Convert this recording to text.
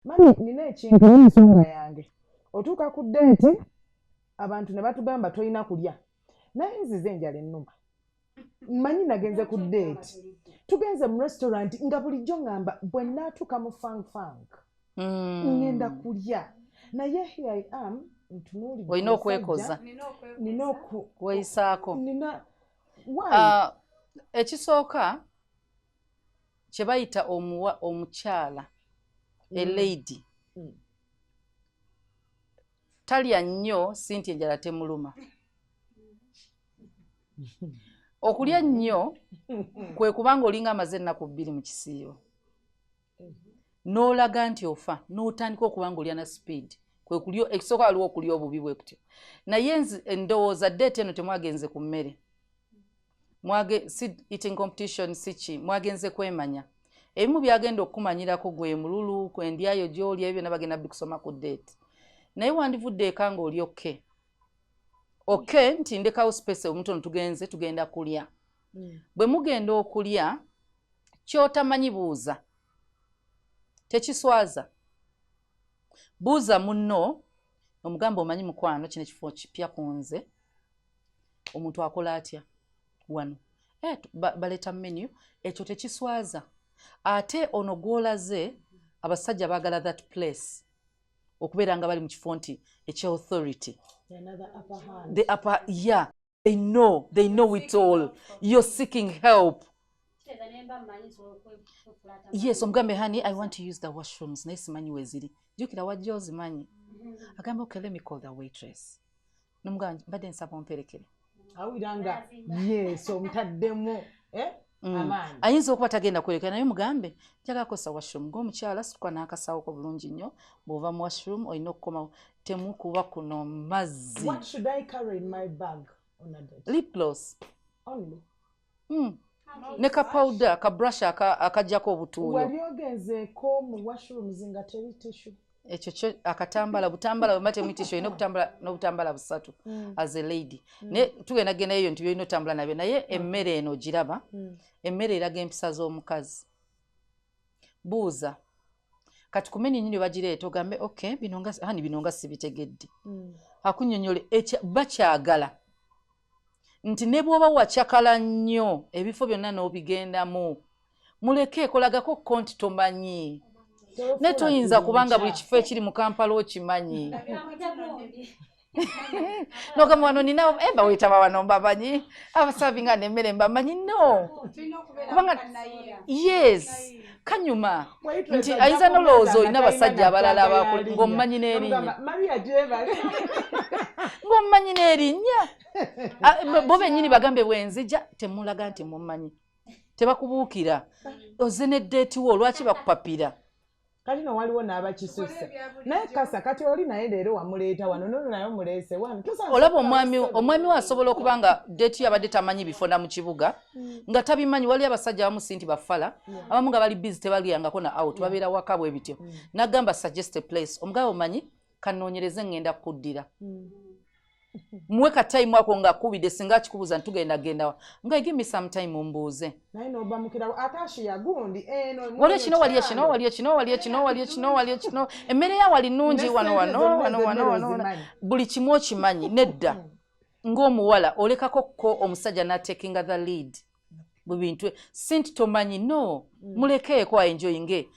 Mami nina ekintu n'ensonga yange. Otuuka ku date abantu ne batugamba tolina kulya. Naye nzize enjala ennuma. Mmanyi nagenze ku date. Tugenze mu restaurant nga bulijjo ngamba bwe nnaatuuka mu fang ngenda kulya. Naye here I am ntunuulidde. Olina okwekoza. Nina weeyisaako. Why? Ekisooka kye bayita omukyala a lady talya nnyo sinti enjala temuluma. Okulya nnyo kwe kubanga olinga amaze ennaku 2 mu kisiibo n'olaga nti ofa n'otandika okubanga olya na speed kwe kulya ekisooka waliwo okulya obubi bwe kutyo. Naye ndowooza date eno temwagenze ku mmere eating competition siki mwagenze kwemanya. Ebimu byagenda okukumanyirako gwe mululu kwendyayo gy'olya ebyo nabagenda bikusoma ku date. Naye wandivudde eka ng'oli okay nti ndekawo space omutono tugenda kulya. Bwe mugenda okulya kyotamanyi buuza. Tekiswaza. Buuza munno omugamba omanyi mukwano kino ekifo kipya ku nze. Omuntu akola atya wano. Baleta menu ekyo tekiswaza. Ate ono gw'olaze abasajja baagala that place okubeera nga bali mu kifo nti ekya-authority. The upper, yeah, they know it all. You're seeking help. Yes, omugambe honey, I want to use the washrooms. Naye simanyi weziri. Jukira wajja ozimanyi. Agamba okay, let me call the waitress. Nomugamba mbadde nsaba omperekere. Awiranga yes omutaddemu ayinza okuba tagenda kwerekera naye mugambe njagala kosa washroom ng'omukyala situka n'akasawo ko bulungi nnyo bw'ova mu washroom olina okukomawo temukuba kuno mazzi. What should I carry in my bag on a date? Lip gloss only. Ne ka powder ka brush akajjako obutuuyo. Wali ogenzeeko mu washrooms nga teri tissue? Ekyo akatambala butambala bwe mate mitisho ino kutambala n'obutambala busatu as a lady. Ne tugenda genda eyo nti byino tambula nabyo naye emmere eno giraba. Emmere eraga empisa z'omukazi. Buuza. Kati kumeni nyinyi bagireeta ogambe okay bino nga sibitegedde. Akunnyonnyole bakyagala. Nti ne bw'oba wakyakala nnyo ebifo byonna n'obigendamu. Muleke ekolagako konti tomanyi. Ne toyinza kubanga buli kifo ekiri mu Kampala okimanyi. Nogamba wano nina baweta wano mbamanyi abasavinga n'emmere mbamanyi no. Kubanga yes kanyuma nti ayinza n'olowooza olina abasajja abalala ng'omumanyi n'erinnya. Ng'omumanyi n'erinnya. Bo bennyini bagambe bwenzija temulaga nti mumanyi. Tebakubuukira. Oze ne date wo lwaki bakupapira. Kati no waliwo n'abakisusse. Naye kasa kati oli naye leero wamuleeta wano nono naye omuleese wano. Olaba omwami we asobola okuba nga date yabadde tamanyi bifona mu kibuga nga tabimanyi wali abasajja abamu sinti baffala abamu nga bali busy tebaliyangako na out babeera waka bwe bityo. Nagamba suggest a place omugabo omanyi kanoonyereze ngenda kuddira. Muwe ka time wako nga kubide singa kikubuza ntugenda genda nga give me some time umbuze naye no bamukira atashi ya gundi wali kino emmere ya wali nungi wano buli kimu kimanyi nedda ng'omuwala olekako ko omusajja na taking the lead mu bintu sinti tomanyi no mulekeeko enjoyinge